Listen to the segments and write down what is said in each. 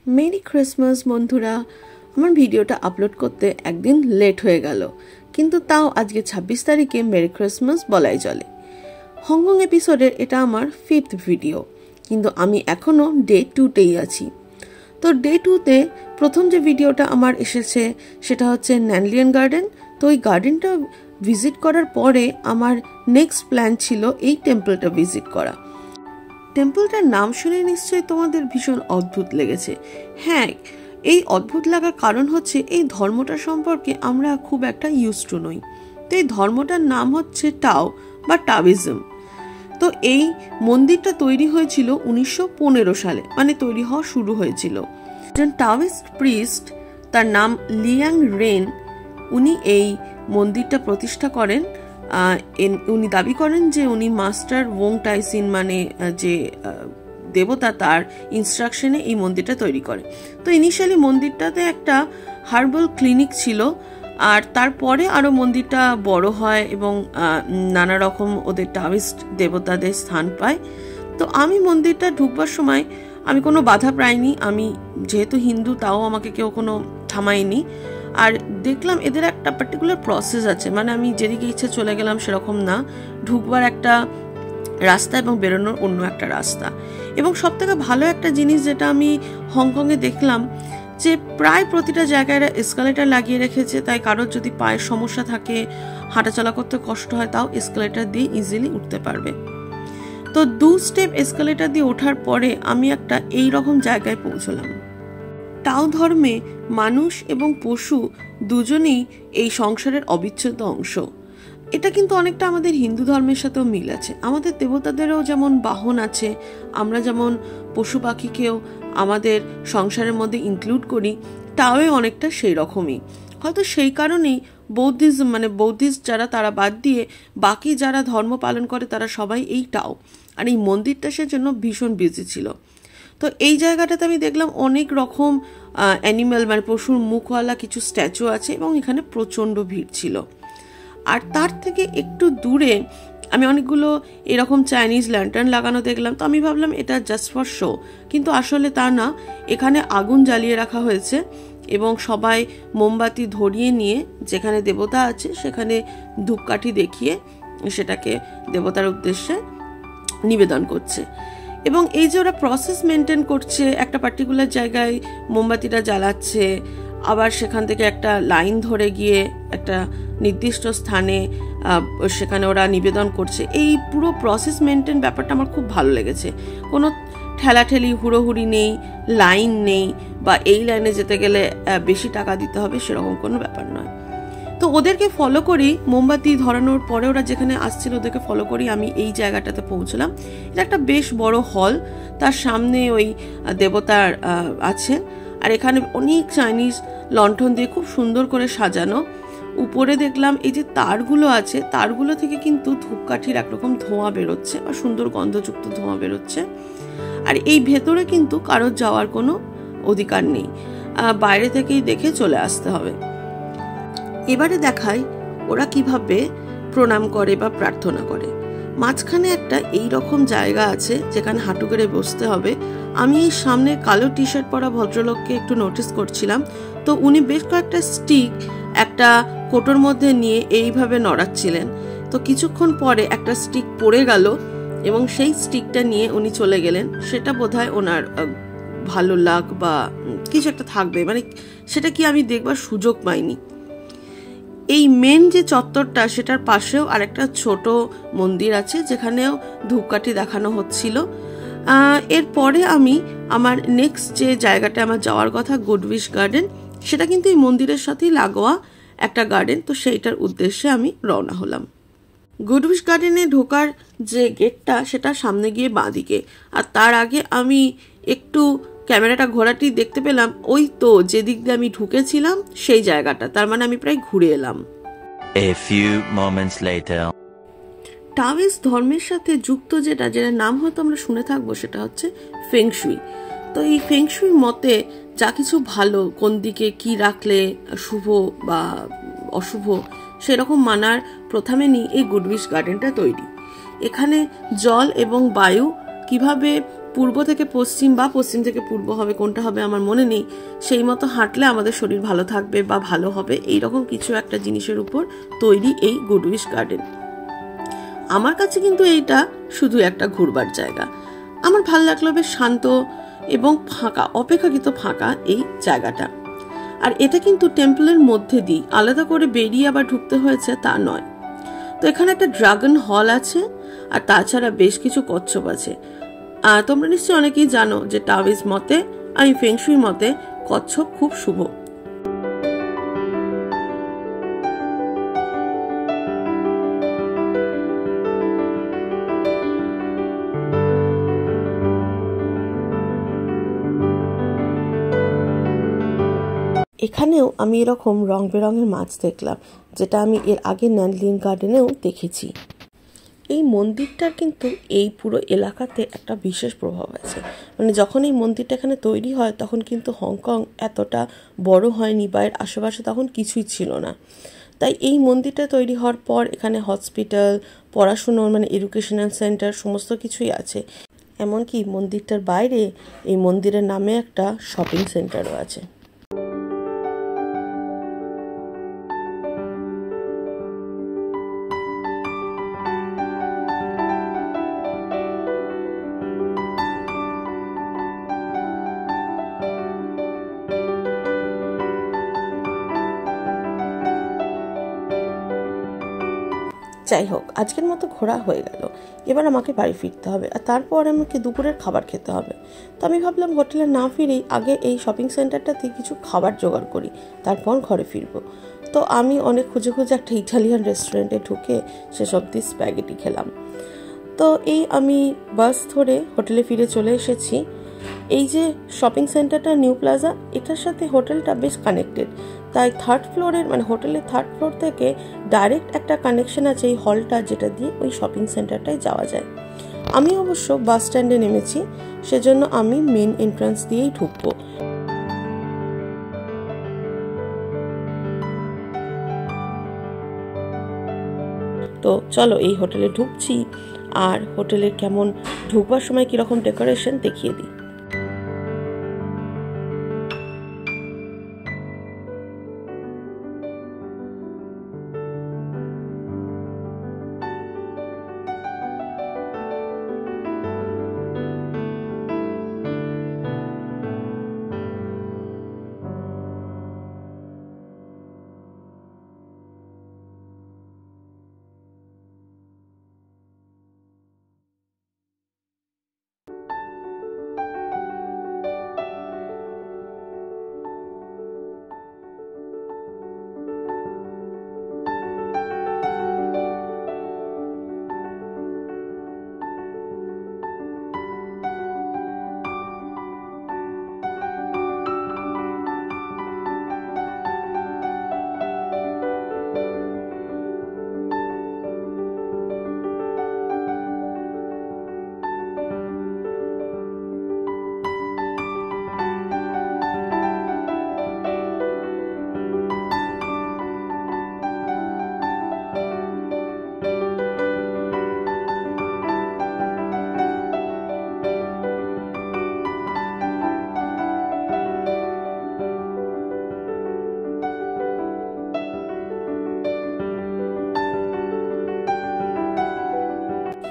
मेरी क्रिसमास बंधुरा আমার ভিডিওটা আপলোড করতে একদিন লেট হয়ে গেল, কিন্তু তাও আজকে 26 তারিখে মেরি ক্রিসমাস বলাই চলে। হংকং এপিসোডের এটা আমার 5th ভিডিও, কিন্তু আমি এখনো ডে 2তেই আছি। তো ডে 2তে প্রথম যে ভিডিওটা আমার এসেছে সেটা হচ্ছে ন্যানলিয়ান গার্ডেন। তো ওই গার্ডেনটা ভিজিট করার পরে আমার নেক্সট প্ল্যান ছিল এই টেম্পলটা ভিজিট করা। টেম্পলটার নাম শুনে নিশ্চয়ই তোমাদের ভীষণ অদ্ভুত লেগেছে। হ্যাঁ, এই অদ্ভুত লাগার কারণ হচ্ছে এই ধর্মটা সম্পর্কে আমরা খুব একটা ইউজ টু নই। তো এই ধর্মটার নাম হচ্ছে টাও বা টাওইজম। তো এই মন্দিরটা তৈরি হয়েছিল 1915 সালে, মানে তৈরি হওয়া শুরু হয়েছিল। একজন টাওইস্ট প্রিস্ট, তার নাম লিয়াং রেন, উনি এই মন্দিরটা প্রতিষ্ঠা করেন। উনি দাবি করেন যে উনি মাস্টার ওং টাইসিন মানে যে দেবতা, তার ইনস্ট্রাকশনে এই মন্দিরটা তৈরি করে। তো ইনিশিয়ালি মন্দিরটাতে একটা হার্বাল ক্লিনিক ছিল, আর তারপরে আরো মন্দিরটা বড় হয় এবং নানা রকম ওদের টাওইস্ট দেবতাদের স্থান পায়। তো আমি মন্দিরটা ঢুকবার সময় আমি কোনো বাধা পাইনি, আমি যেহেতু হিন্দু তাও আমাকে কেউ কোনো থামায়নি। আর দেখলাম এদের একটা পার্টিকুলার প্রসেস আছে, মানে আমি যেদিকে ইচ্ছে চলে গেলাম সেরকম না, ঢুকবার একটা রাস্তা এবং বেরোনোর অন্য একটা রাস্তা। এবং সব থেকে ভালো একটা জিনিস যেটা আমি হংকংয়ে দেখলাম, যে প্রায় প্রতিটা জায়গায় এসকালেটার লাগিয়ে রেখেছে, তাই কারোর যদি পায়ের সমস্যা থাকে, হাঁটাচলা করতে কষ্ট হয়, তাও এসকালেটার দিয়ে ইজিলি উঠতে পারবে। তো 2 স্টেপ এসকালেটার দিয়ে ওঠার পরে আমি একটা এই রকম জায়গায় পৌঁছলাম। টাও ধর্মে মানুষ এবং পশু দুজনেই এই সংসারের অবিচ্ছেদ্য অংশ। এটা কিন্তু অনেকটা আমাদের হিন্দু ধর্মের সাথেও মিল আছে। আমাদের দেবতাদেরও যেমন বাহন আছে, আমরা যেমন পশু পাখিকেও আমাদের সংসারের মধ্যে ইনক্লুড করি, টাওয়ে অনেকটা সেই রকমই। হয়তো সেই কারণেই বৌদ্ধিজম মানে বৌদ্ধিস্ট যারা, তারা বাদ দিয়ে বাকি যারা ধর্ম পালন করে তারা সবাই এই টাও। আর এই মন্দিরটা সেজন্য ভীষণ বিজি ছিল। তো এই জায়গাটাতে আমি দেখলাম অনেক রকম অ্যানিম্যাল মানে পশুর মুখওয়ালা কিছু স্ট্যাচু আছে এবং এখানে প্রচণ্ড ভিড় ছিল। আর তার থেকে একটু দূরে আমি অনেকগুলো এরকম চাইনিজ ল্যান্টার্ন লাগানো দেখলাম। তো আমি ভাবলাম এটা জাস্ট ফর শো, কিন্তু আসলে তা না। এখানে আগুন জ্বালিয়ে রাখা হয়েছে এবং সবাই মোমবাতি ধরিয়ে নিয়ে যেখানে দেবতা আছে সেখানে ধূপকাঠি দেখিয়ে সেটাকে দেবতার উদ্দেশ্যে নিবেদন করছে। এবং এই যে ওরা প্রসেস মেনটেন করছে, একটা পার্টিকুলার জায়গায় মোমবাতিটা জ্বালাচ্ছে, আবার সেখান থেকে একটা লাইন ধরে গিয়ে একটা নির্দিষ্ট স্থানে সেখানে ওরা নিবেদন করছে, এই পুরো প্রসেস মেনটেন ব্যাপারটা আমার খুব ভালো লেগেছে। কোনো ঠেলাঠেলি হুড়োহুড়ি নেই, লাইন নেই, বা এই লাইনে যেতে গেলে বেশি টাকা দিতে হবে সেরকম কোনো ব্যাপার নয়। তো ওদেরকে ফলো করি, মোমবাতি ধরানোর পরে ওরা যেখানে আসছিল ওদেরকে ফলো করি আমি এই জায়গাটাতে পৌঁছলাম। এটা একটা বেশ বড় হল, তার সামনে ওই দেবতার আছে, আর এখানে অনেক চাইনিজ লণ্ঠন দিয়ে খুব সুন্দর করে সাজানো। উপরে দেখলাম এই যে তারগুলো আছে, তারগুলো থেকে কিন্তু ধূপকাঠির একরকম ধোঁয়া বেরোচ্ছে বা সুন্দর গন্ধযুক্ত ধোঁয়া বেরোচ্ছে। আর এই ভেতরে কিন্তু কারোর যাওয়ার কোনো অধিকার নেই, বাইরে থেকেই দেখে চলে আসতে হবে। এবারে দেখাই ওরা কিভাবে প্রণাম করে বা প্রার্থনা করে। মাঝখানে একটা এই রকম জায়গা আছে যেখানে হাঁটু গেড়ে বসতে হবে। আমি এই সামনে কালো টি শার্ট পরা ভদ্রলোককে একটু নোটিস করছিলাম। তো উনি বেশ কয়েকটা স্টিক একটা কোটোর মধ্যে নিয়ে এইভাবে নড়াচ্ছিলেন। তো কিছুক্ষণ পরে একটা স্টিক পড়ে গেল এবং সেই স্টিকটা নিয়ে উনি চলে গেলেন। সেটা বোধহয় ওনার ভালো লাগ বা কিছু একটা থাকবে, মানে সেটা কি আমি দেখবার সুযোগ পাইনি। এই মেন যে চত্বরটা সেটার পাশেও আরেকটা ছোট মন্দির আছে যেখানেও ধূপকাঠি দেখানো হচ্ছিল। এরপরে আমি আমার নেক্সট যে জায়গাটা আমার যাওয়ার কথা, গুডউইশ গার্ডেন, সেটা কিন্তু এই মন্দিরের সাথেই লাগোয়া একটা গার্ডেন। তো সেইটার উদ্দেশ্যে আমি রওনা হলাম। গুডউইশ গার্ডেনে ঢোকার যে গেটটা সেটা সামনে গিয়ে বাঁদিকে, আর তার আগে আমি একটু ক্যামেরাটা ঘোরাটি দেখতে পেলাম ওই তো যেদিক দিয়ে আমি ঢুকেছিলাম সেই জায়গাটা, তার মানে আমি প্রায় ঘুরে এলাম। A few moments later. টাওইস্ট ধর্মের সাথে যুক্ত যেটা নাম হয়তো আমরা শুনে থাকবো সেটা হচ্ছে ফেংশুই। তো এই ফেংশুই মতে যা কিছু ভালো, কোন দিকে কি রাখলে শুভ বা অশুভ সেরকম মানার প্রথা মেনেই এই গুডউইশ গার্ডেনটা তৈরি। এখানে জল এবং বায়ু কিভাবে পূর্ব থেকে পশ্চিম বা পশ্চিম থেকে পূর্ব হবে, কোনটা হবে আমার মনে নেই, সেই মতো হাঁটলে আমাদের শরীর ভালো থাকবে বা ভালো হবে, এইরকম কিছু একটা জিনিসের উপর তৈরি এই গুড উইশ গার্ডেন। আমার কাছে কিন্তু এইটা শুধু একটা ঘুরবার জায়গা। আমার ভালো লাগলো, বেশ শান্ত এবং ফাঁকা, অপেক্ষাকৃত ফাঁকা এই জায়গাটা। আর এটা কিন্তু টেম্পলের মধ্যে দিয়ে, আলাদা করে বেরিয়ে আবার ঢুকতে হয়েছে তা নয়। তো এখানে একটা ড্রাগন হল আছে, আর তাছাড়া বেশ কিছু কচ্ছপ আছে। তোমরা নিশ্চয়ই অনেকেই জানো যে টাওয়িজ মতে, ফেংশুই মতে কচ্ছপ খুব শুভ। এখানেও আমি এরকম রং বেরঙের মাছ দেখলাম, যেটা আমি এর আগে ন্যানলিন গার্ডেনেও দেখেছি। এই মন্দিরটার কিন্তু এই পুরো এলাকাতে একটা বিশেষ প্রভাব আছে। মানে যখন এই মন্দিরটা এখানে তৈরি হয় তখন কিন্তু হংকং এতটা বড় হয়নি, বা এর আশেপাশে তখন কিছুই ছিল না। তাই এই মন্দিরটা তৈরি হওয়ার পর এখানে হসপিটাল, পড়াশুনোর মানে এডুকেশনাল সেন্টার সমস্ত কিছুই আছে। এমনকি মন্দিরটার বাইরে এই মন্দিরের নামে একটা শপিং সেন্টারও আছে। যাই হোক, আজকের মতো ঘোরা হয়ে গেল। এবার আমাকে বাড়ি ফিরতে হবে, আর তারপর আমাকে দুপুরের খাবার খেতে হবে। তো আমি ভাবলাম হোটেলে না ফিরেই আগে এই শপিং সেন্টারটাতে কিছু খাবার জোগাড় করি, তারপর ঘরে ফিরবো। তো আমি অনেক খুঁজে একটা ইটালিয়ান রেস্টুরেন্টে ঢুকে সেসব দিয়ে স্প্যাগেটি খেলাম। তো এই আমি বাস ধরে হোটেলে ফিরে চলে এসেছি। এই যে শপিং সেন্টারটা নিউ প্লাজা, এটার সাথে হোটেলটা বেশ কানেক্টেড। তাই থার্ড ফ্লোরের মানে হোটেলের থার্ড ফ্লোর থেকে ডাইরেক্ট একটা কানেকশন আছে এই হলটা, যেটা দিয়ে ওই শপিং সেন্টারটায় যাওয়া যায়। আমি অবশ্য বাস স্ট্যান্ডে নেমেছি, সেজন্য আমি মেন এন্ট্রান্স দিয়েই ঢুকবো। তো চলো এই হোটেলে ঢুকছি, আর হোটেলের কেমন ঢুকবার সময় কিরকম ডেকোরেশন দেখিয়ে দিই।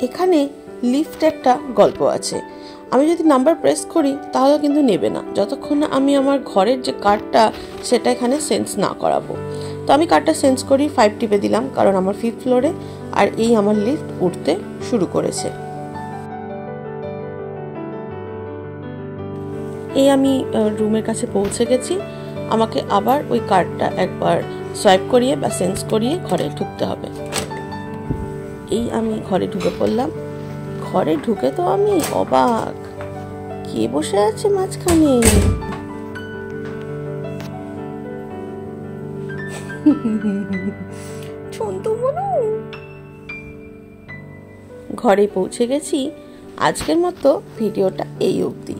এখানে লিফট একটা গল্প আছে। আমি যদি নাম্বার প্রেস করি তাহলে কিন্তু নেবে না, যতক্ষণ না আমি আমার ঘরের যে কার্ডটা সেটা এখানে সেন্স না করাবো। তো আমি কার্ডটা সেন্স করি, 5 টিপে দিলাম, কারণ আমার 5th ফ্লোরে, আর এই আমার লিফট উঠতে শুরু করেছে। এই আমি রুমের কাছে পৌঁছে গেছি। আমাকে আবার ওই কার্ডটা একবার সোয়াইপ করিয়ে বা সেন্স করিয়ে ঘরে ঢুকতে হবে। এই আমি ঘরে ঢুকে পড়লাম। ঘরে ঢুকে তো আমি অবাক, কে বসে আছে মাঝখানে? ঘরে পৌঁছে গেছি। আজকের মতো ভিডিওটা এই অবধি।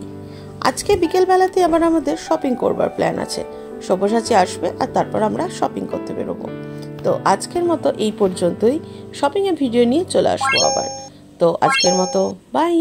আজকে বিকেলবেলাতে আবার আমাদের শপিং করবার প্ল্যান আছে। সব্যসাচী আসবে আর তারপর আমরা শপিং করতে বেরোবো। তো আজকের মতো এই পর্যন্তই। শপিং এর ভিডিও নিয়ে চলে আসবো আবার। তো আজকের মতো বাই।